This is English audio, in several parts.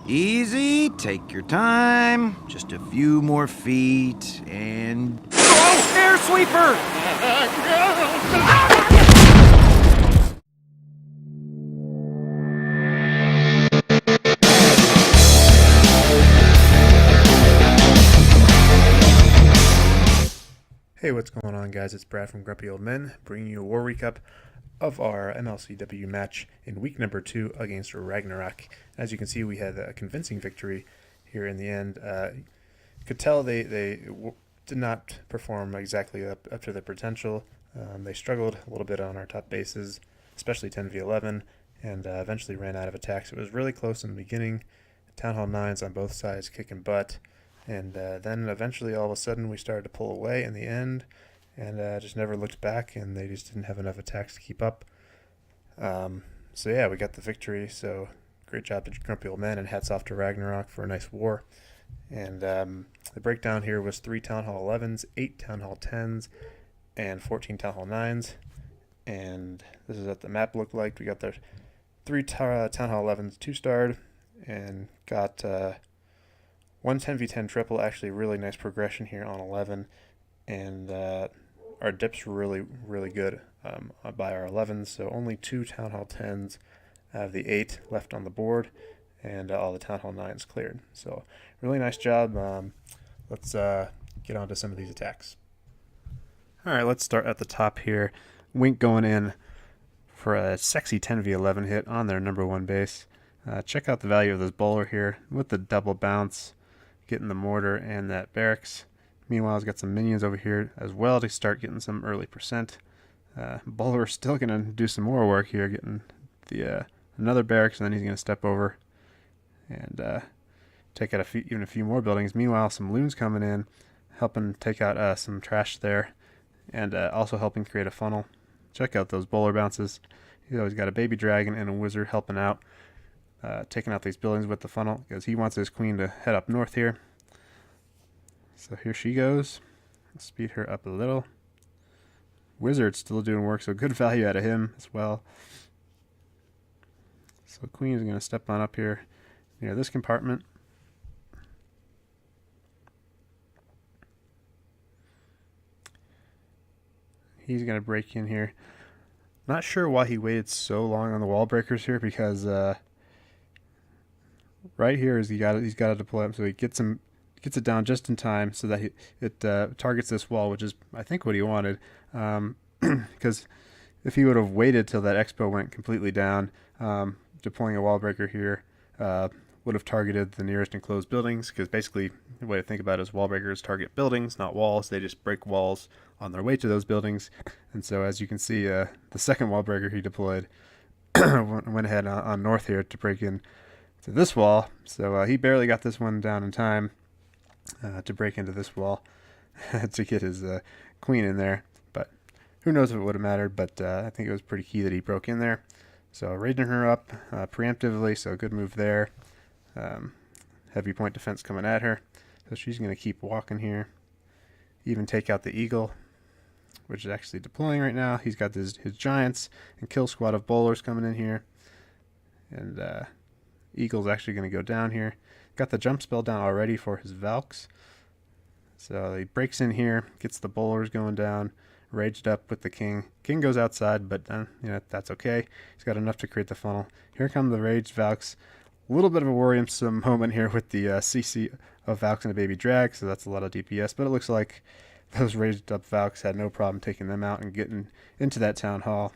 Easy, take your time. Just a few more feet, and... Oh! Air sweeper! Hey, what's going on, guys? It's Brad from Grumpy Old Men, bringing you a war recap of our MLCW match in week number 2 against RAGNAROK. As you can see, we had a convincing victory here in the end. Could tell they did not perform exactly up to their potential. They struggled a little bit on our top bases, especially 10v11, and eventually ran out of attacks. It was really close in the beginning. Town Hall 9s on both sides kicking butt. And then eventually, all of a sudden, we started to pull away in the end, and just never looked back, and they just didn't have enough attacks to keep up. So yeah, we got the victory. So great job to Grumpy Old Men, and hats off to RAGNAROK for a nice war. And the breakdown here was 3 Town Hall 11s, 8 Town Hall 10s, and 14 Town Hall 9s. And this is what the map looked like. We got the 3 Town Hall 11s 2-starred, and got... one 10v10 triple, actually really nice progression here on 11, and our dips were really good by our 11s, so only 2 Town Hall 10s out of the 8 left on the board, and all the Town Hall 9s cleared. So really nice job. Let's get on to some of these attacks. Alright, let's start at the top here. Wink going in for a sexy 10v11 hit on their number 1 base. Check out the value of this bowler here with the double bounce, getting the mortar and that barracks. Meanwhile, he's got some minions over here as well to start getting some early percent. Bowler's still going to do some more work here, getting the another barracks, and then he's going to step over and take out even a few more buildings. Meanwhile, some loons coming in, helping take out some trash there, and also helping create a funnel. Check out those bowler bounces. He's always got a baby dragon and a wizard helping out. Taking out these buildings with the funnel because he wants his queen to head up north here. So here she goes. Let's speed her up a little. Wizard's still doing work, so good value out of him as well. So queen is going to step on up here near this compartment. He's going to break in here. Not sure why he waited so long on the wall breakers here, because right here is he's got to deploy them, so he gets it down just in time so that it targets this wall, which is I think what he wanted. Because if he would have waited till that expo went completely down, deploying a wall breaker here would have targeted the nearest enclosed buildings. Because basically the way to think about it is wall breakers target buildings, not walls. They just break walls on their way to those buildings. And so as you can see, the second wall breaker he deployed went ahead on north here to break in to this wall, so he barely got this one down in time to break into this wall to get his queen in there, but who knows if it would have mattered. But I think it was pretty key that he broke in there. So raiding her up preemptively, so good move there. Heavy point defense coming at her, so she's going to keep walking here, even take out the eagle, which is actually deploying right now. He's got his giants and kill squad of bowlers coming in here, and Eagle's actually going to go down here. Got the jump spell down already for his Valks. So he breaks in here, gets the bowlers going down, raged up with the king. King goes outside, but that's okay. He's got enough to create the funnel. Here come the raged Valks. A little bit of a worrisome moment here with the CC of Valks and a baby drag, so that's a lot of DPS, but it looks like those raged up Valks had no problem taking them out and getting into that town hall.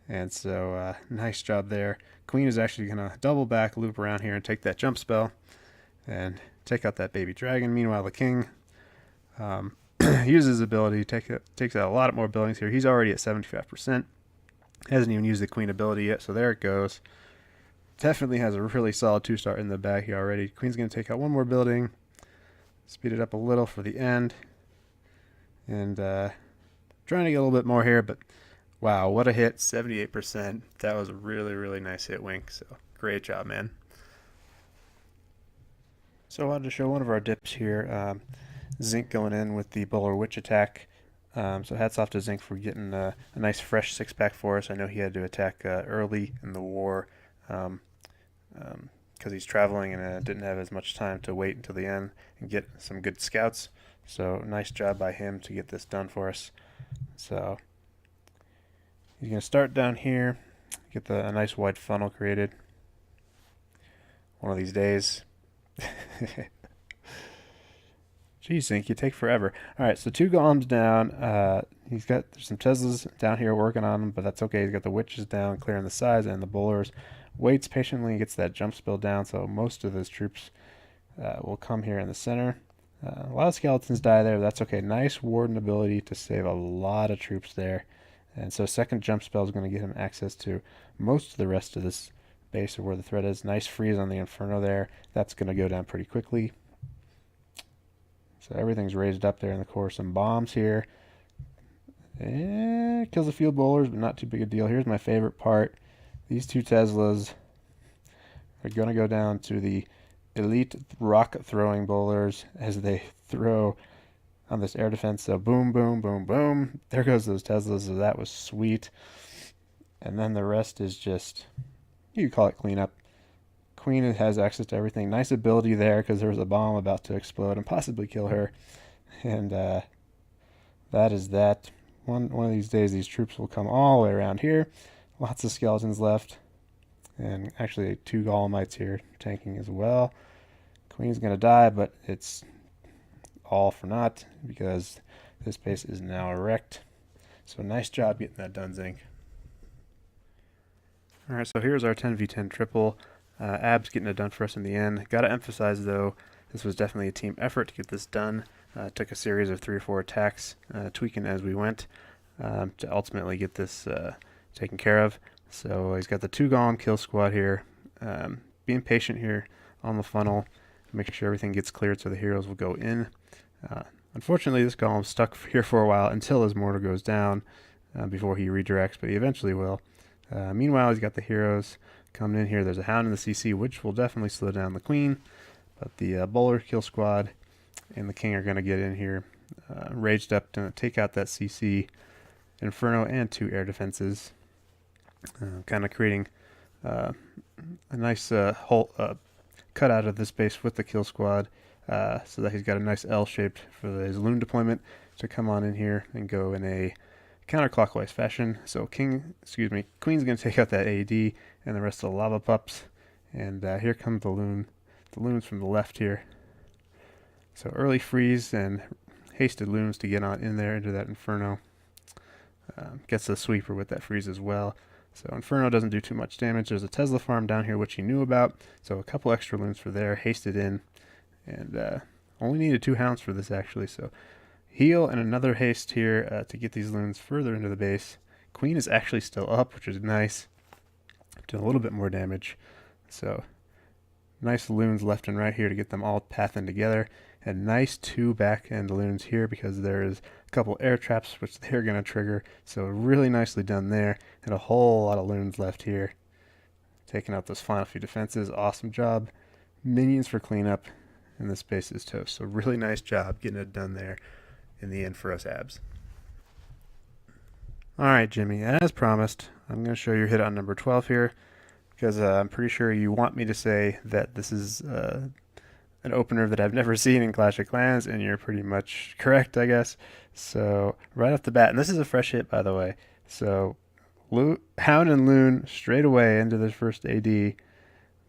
And so nice job there. Queen is actually going to double back, loop around here, and take that jump spell and take out that baby dragon. Meanwhile, the king uses his ability, takes out a lot more buildings here. He's already at 75%. Hasn't even used the queen ability yet, so there it goes. Definitely has a really solid 2-star in the bag here already. Queen's going to take out one more building, speed it up a little for the end, and trying to get a little bit more here, but wow, what a hit, 78%. That was a really nice hit, Wink, so great job, man. So I wanted to show one of our dips here. Zinc going in with the Bowler Witch attack. So hats off to Zinc for getting a nice fresh 6-pack for us. I know he had to attack early in the war, kind because he's traveling and didn't have as much time to wait until the end and get some good scouts. So nice job by him to get this done for us. So he's going to start down here, get a nice wide funnel created. One of these days. Jeez, Zink, you take forever. All right, so 2 golems down. He's got some Teslas down here working on them, but that's okay. He's got the witches down, clearing the sides, and the bowlers. Waits patiently, gets that jump spell down, so most of his troops will come here in the center. A lot of skeletons die there, but that's okay. Nice warden ability to save a lot of troops there. And so second jump spell is going to get him access to most of the rest of this base of where the threat is. Nice freeze on the Inferno there. That's going to go down pretty quickly. So everything's raised up there in the core. Some bombs here. Kills a few bowlers, but not too big a deal. Here's my favorite part. These 2 Teslas are going to go down to the elite rock throwing bowlers as they throw on this air defense. So boom, boom, boom, boom. There goes those Teslas. So that was sweet. And then the rest is just, you could call it cleanup. Queen has access to everything. Nice ability there because there was a bomb about to explode and possibly kill her. And that is that. One of these days, these troops will come all the way around here. Lots of skeletons left. And actually 2 golemites here tanking as well. Queen's going to die, but it's all for naught because this base is now wrecked. So nice job getting that done, Zink. Alright, so here's our 10v10 triple. Abs getting it done for us in the end. Got to emphasize, though, this was definitely a team effort to get this done. Took a series of 3 or 4 attacks, tweaking as we went, to ultimately get this taken care of. So he's got the 2 golem kill squad here. Being patient here on the funnel, making sure everything gets cleared so the heroes will go in. Unfortunately, this golem's stuck here for a while until his mortar goes down before he redirects, but he eventually will. Meanwhile, he's got the heroes coming in here. There's a hound in the CC, which will definitely slow down the queen, but the bowler kill squad and the king are going to get in here, raged up to take out that CC, Inferno, and 2 air defenses, kind of creating a nice hole cut out of this base with the kill squad, so that he's got a nice L-shaped for his loon deployment to come on in here and go in a counterclockwise fashion. So Queen's going to take out that AD and the rest of the lava pups, and here come the loons from the left here. So early freeze and hasted loons to get on in there into that Inferno. Gets the sweeper with that freeze as well. So Inferno doesn't do too much damage. There's a Tesla farm down here which he knew about, so a couple extra loons for there, hasted in, and only needed 2 hounds for this actually. So heal and another haste here to get these loons further into the base. Queen is actually still up, which is nice. Doing a little bit more damage. So nice loons left and right here to get them all pathing together. And nice 2 back end loons here because there is a couple air traps which they're going to trigger. So really nicely done there. And a whole lot of loons left here. Taking out those final few defenses. Awesome job. Minions for cleanup. And this base is toast. So really nice job getting it done there in the end for us abs. Alright, Jimmy, as promised, I'm going to show you your hit on number 12 here, because I'm pretty sure you want me to say that this is an opener that I've never seen in Clash of Clans, and you're pretty much correct, I guess. So, right off the bat, and this is a fresh hit, by the way, so Hound and Loon straight away into this first AD,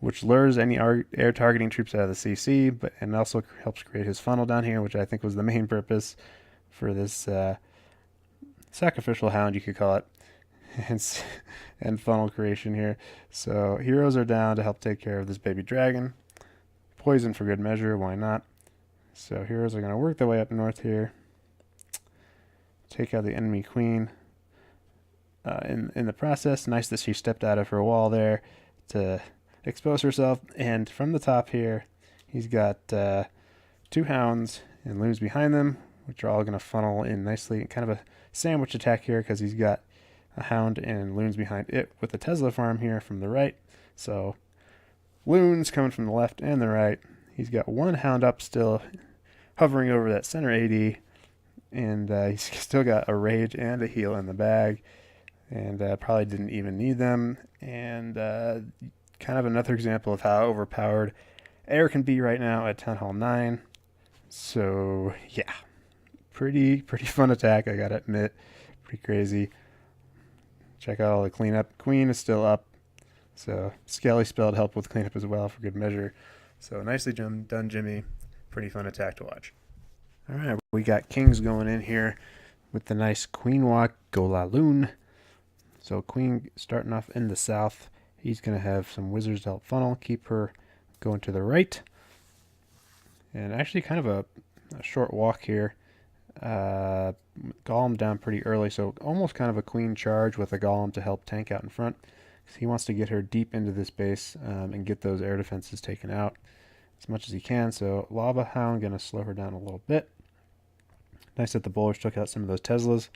which lures any air targeting troops out of the CC, and also helps create his funnel down here, which I think was the main purpose for this sacrificial hound, you could call it, and funnel creation here. So heroes are down to help take care of this baby dragon. Poison for good measure, why not? So heroes are going to work their way up north here, take out the enemy queen. In the process, nice that she stepped out of her wall there to expose herself. And from the top here, he's got 2 hounds and loons behind them, which are all going to funnel in nicely. Kind of a sandwich attack here because he's got a hound and loons behind it with the Tesla farm here from the right. So loons coming from the left and the right. He's got 1 hound up still hovering over that center AD, and he's still got a rage and a heal in the bag, and probably didn't even need them. And kind of another example of how overpowered air can be right now at Town Hall 9. So, yeah. Pretty fun attack, I gotta admit. Pretty crazy. Check out all the cleanup. Queen is still up. So, Skelly spelled help with cleanup as well for good measure. So, nicely done, Jimmy. Pretty fun attack to watch. Alright, we got kings going in here with the nice queen walk, go la lune. So, queen starting off in the south. He's going to have some wizards to help funnel, keep her going to the right. And actually kind of a short walk here. Golem down pretty early, so almost kind of a queen charge with a golem to help tank out in front. He wants to get her deep into this base and get those air defenses taken out as much as he can. So Lava Hound going to slow her down a little bit. Nice that the bowlers took out some of those Teslas.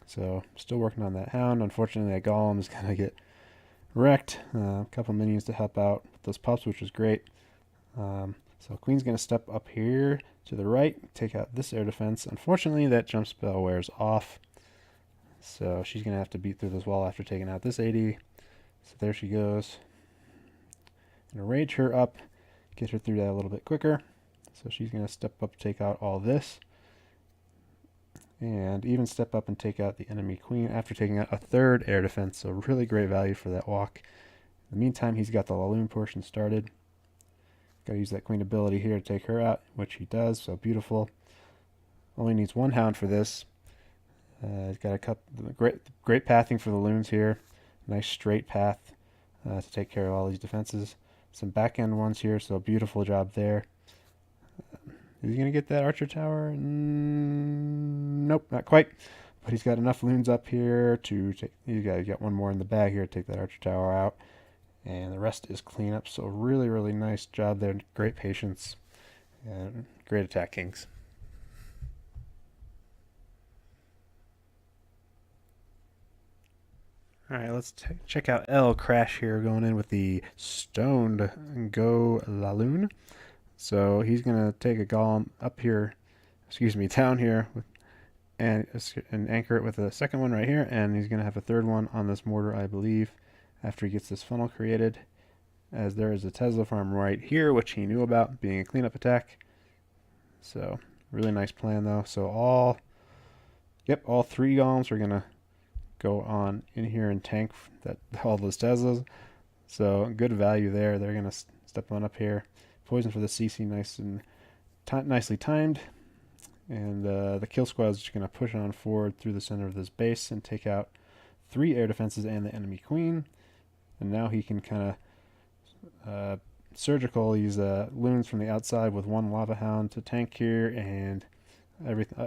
So still working on that Hound. Unfortunately, that golem is going to get wrecked. A couple minions to help out with those pups, which was great. So Queen's going to step up here to the right, take out this air defense. Unfortunately, that jump spell wears off. So she's going to have to beat through this wall after taking out this 80. So there she goes. Going to rage her up, get her through that a little bit quicker. So she's going to step up, take out all this. And even step up and take out the enemy queen after taking out a third air defense. So really great value for that walk. In the meantime, he's got the Laloon portion started. Got to use that queen ability here to take her out, which he does. So beautiful. Only needs one hound for this. He's got great pathing for the loons here. Nice straight path to take care of all these defenses. Some back end ones here, so beautiful job there. Is he going to get that archer tower? Nope, not quite. But he's got enough loons up here to take. You got to get one more in the bag here to take that archer tower out. And the rest is cleanup. So really nice job there. Great patience. And great attack, Kings. Alright, let's check out L Crash here going in with the Stoned Go Laloon. So he's going to take a golem up here, down here, and anchor it with a second one right here, and he's going to have a third one on this mortar, I believe, after he gets this funnel created, as there is a Tesla farm right here, which he knew about being a cleanup attack. So, really nice plan though. So all three golems are going to go on in here and tank all those Teslas. So good value there. They're going to step on up here. Poison for the CC, nice and nicely timed. And the kill squad is just going to push on forward through the center of this base and take out 3 air defenses and the enemy queen. And now he can kind of surgical use loons from the outside with 1 lava hound to tank here, and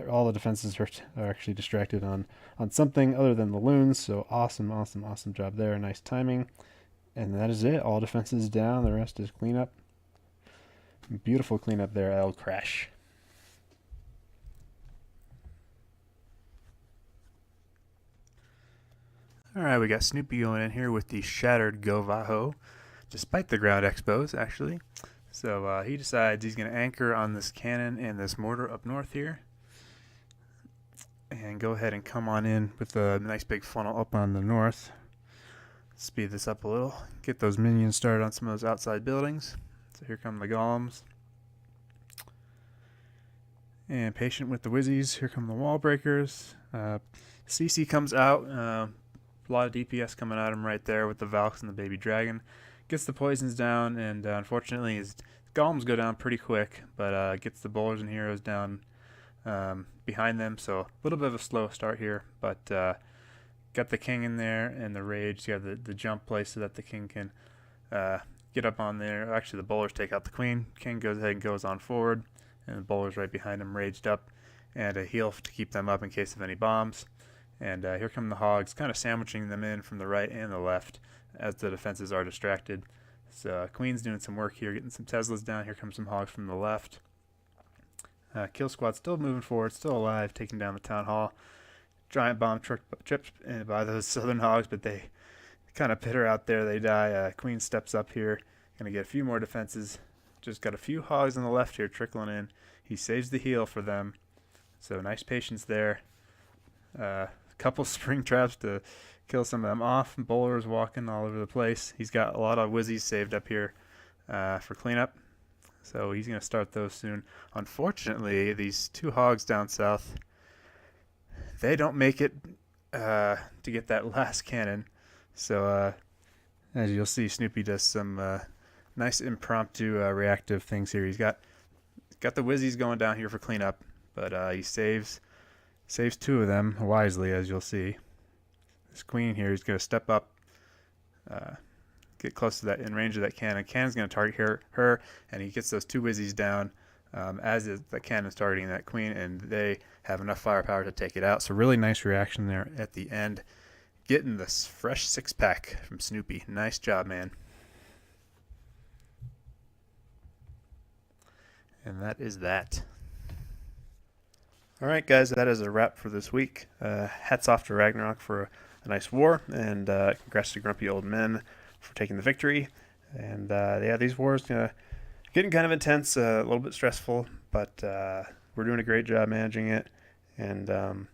all the defenses are actually distracted on something other than the loons. So awesome job there. Nice timing. And that is it. All defenses down. The rest is cleanup. Beautiful cleanup there, L Crash. Alright, we got Snoopy going in here with the Shattered Go Vaho, despite the ground expos, actually. So he decides he's going to anchor on this cannon and this mortar up north here. And go ahead and come on in with a nice big funnel up on the north. Speed this up a little. Get those minions started on some of those outside buildings. So here come the golems. And patient with the wizzies. Here come the wall breakers. CC comes out. A lot of DPS coming at him right there with the Valks and the baby dragon. Gets the poisons down, and unfortunately his golems go down pretty quick, but gets the bowlers and heroes down behind them. So a little bit of a slow start here, but got the king in there and the rage. You have the jump play so that the king can get up on there. Actually, the bowlers take out the queen. King goes ahead and goes on forward, and the bowlers right behind him raged up, and a heal to keep them up in case of any bombs. And here come the hogs, kind of sandwiching them in from the right and the left as the defenses are distracted. So Queen's doing some work here, getting some Teslas down. Here comes some hogs from the left. Kill squad still moving forward, still alive, taking down the town hall. Giant bomb tripped by those southern hogs, but they kind of pit her out there. They die. Queen steps up here, gonna get a few more defenses. Just got a few hogs on the left here trickling in. He saves the heal for them, so nice patience there. Couple spring traps to kill some of them off. Bowler's walking all over the place. He's got a lot of Wizzies saved up here for cleanup, so he's going to start those soon. Unfortunately, these 2 hogs down south, they don't make it to get that last cannon. So as you'll see, Snoopy does some nice impromptu reactive things here. He's got the Wizzies going down here for cleanup, but he saves 2 of them wisely, as you'll see. This queen here is going to step up, get close to that, in range of that cannon. Cannon's going to target her, and he gets those 2 Wizzies down as the cannon's targeting that queen, and they have enough firepower to take it out. So really nice reaction there at the end. Getting this fresh 6-pack from Snoopy. Nice job, man. And that is that. All right, guys, that is a wrap for this week. Hats off to Ragnarok for a nice war, and congrats to Grumpy Old Men for taking the victory. And yeah, these wars getting kind of intense, a little bit stressful, but we're doing a great job managing it. And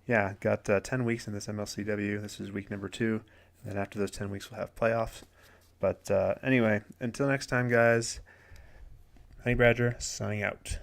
yeah, got 10 weeks in this MLCW. This is week number 2, and then after those 10 weeks, we'll have playoffs. But anyway, until next time, guys, Honey Badger signing out.